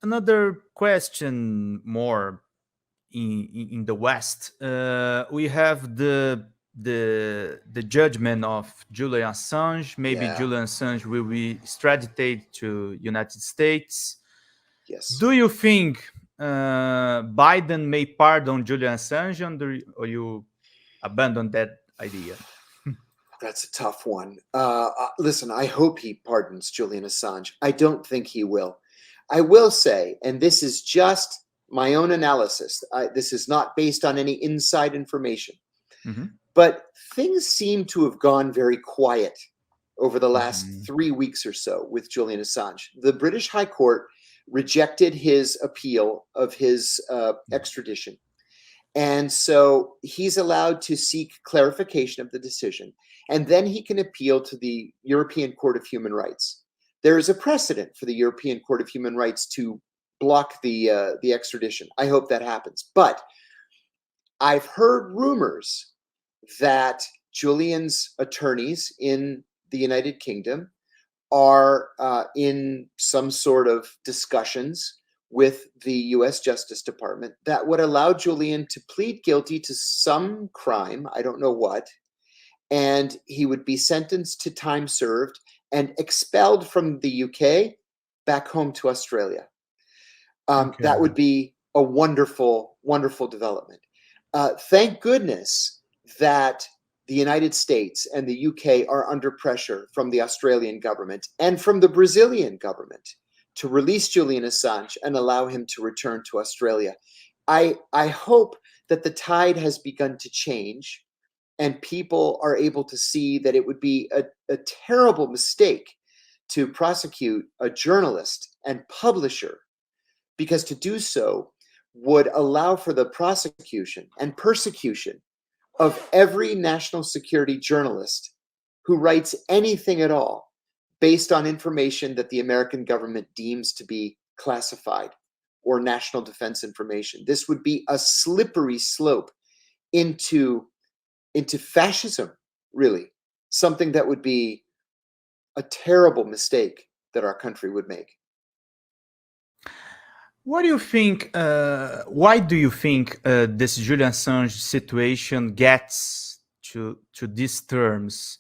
another question more in the West. We have the judgment of Julian Assange. Maybe Yeah. Julian Assange will be extradited to United States. Yes. Do you think Biden may pardon Julian Assange, or you abandon that idea? That's a tough one. Listen, I hope he pardons Julian Assange. I don't think he will. I will say, and this is just my own analysis, this is not based on any inside information, but things seem to have gone very quiet over the last 3 weeks or so with Julian Assange. The British High Court rejected his appeal of his extradition. And so he's allowed to seek clarification of the decision, and then he can appeal to the European Court of Human Rights. There is a precedent for the European Court of Human Rights to block the extradition. I hope that happens. But I've heard rumors that Julian's attorneys in the United Kingdom are in some sort of discussions with the US Justice Department that would allow Julian to plead guilty to some crime, I don't know what, and he would be sentenced to time served and expelled from the UK back home to Australia. That would be a wonderful, wonderful development. Thank goodness that the United States and the UK are under pressure from the Australian government and from the Brazilian government to release Julian Assange and allow him to return to Australia. I hope that the tide has begun to change and people are able to see that it would be a terrible mistake to prosecute a journalist and publisher, because to do so would allow for the prosecution and persecution of every national security journalist who writes anything at all based on information that the American government deems to be classified or national defense information. This would be a slippery slope into fascism, really, something that would be a terrible mistake that our country would make. What do you think? Why do you think this Julian Assange situation gets to these terms?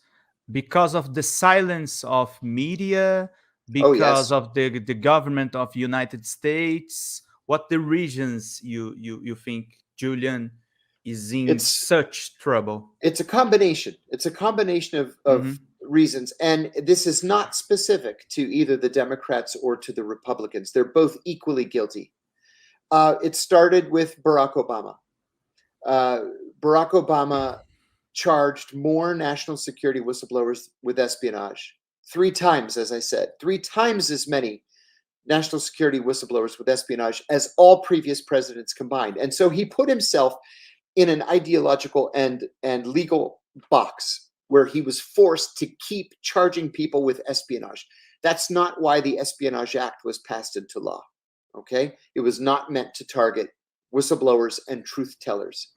Because of the silence of media, because of the government of United States. What the reasons you think Julian is in such trouble? It's a combination. It's a combination of reasons, and this is not specific to either the Democrats or to the Republicans. They're both equally guilty. It started with Barack Obama. Barack Obama charged more national security whistleblowers with espionage. 3 times, as I said, 3 times as many national security whistleblowers with espionage as all previous presidents combined. And so he put himself in an ideological and legal box where he was forced to keep charging people with espionage. That's not why the Espionage Act was passed into law, okay? It was not meant to target whistleblowers and truth tellers.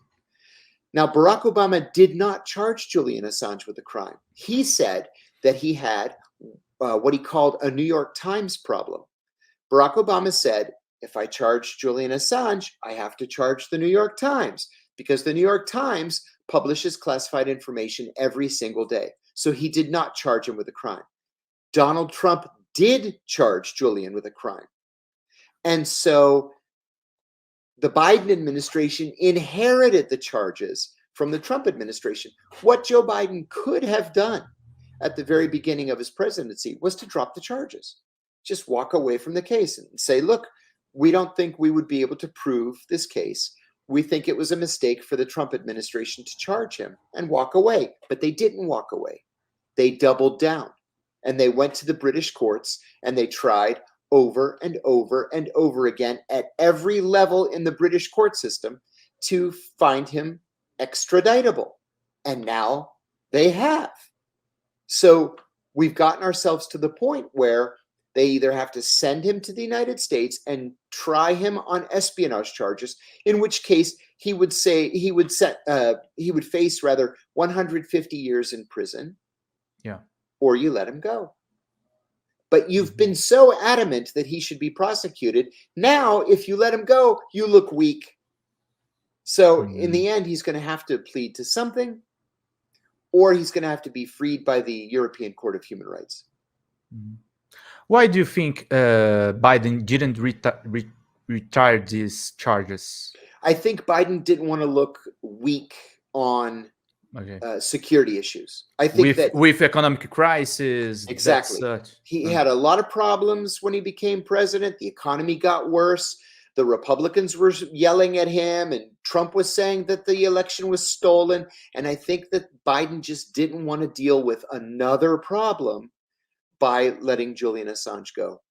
Now, Barack Obama did not charge Julian Assange with a crime. He said that he had what he called a New York Times problem. Barack Obama said, if I charge Julian Assange, I have to charge the New York Times, because the New York Times publishes classified information every single day. So he did not charge him with a crime. Donald Trump did charge Julian with a crime. And so the Biden administration inherited the charges from the Trump administration. What Joe Biden could have done at the very beginning of his presidency was to drop the charges. Just walk away from the case and say, look, we don't think we would be able to prove this case. We think it was a mistake for the Trump administration to charge him, and walk away. But they didn't walk away. They doubled down, and they went to the British courts, and they tried over and over and over again at every level in the British court system to find him extraditable. And now they have. So we've gotten ourselves to the point where they either have to send him to the United States and try him on espionage charges, in which case he would face 150 years in prison. Yeah. Or you let him go. But you've been so adamant that he should be prosecuted. Now, if you let him go, you look weak. So in the end, he's going to have to plead to something, or he's going to have to be freed by the European Court of Human Rights. Why do you think Biden didn't retire these charges? I think Biden didn't want to look weak on security issues. I think with economic crisis, exactly. He had a lot of problems when he became president. The economy got worse. The Republicans were yelling at him, and Trump was saying that the election was stolen. And I think that Biden just didn't want to deal with another problem by letting Julian Assange go.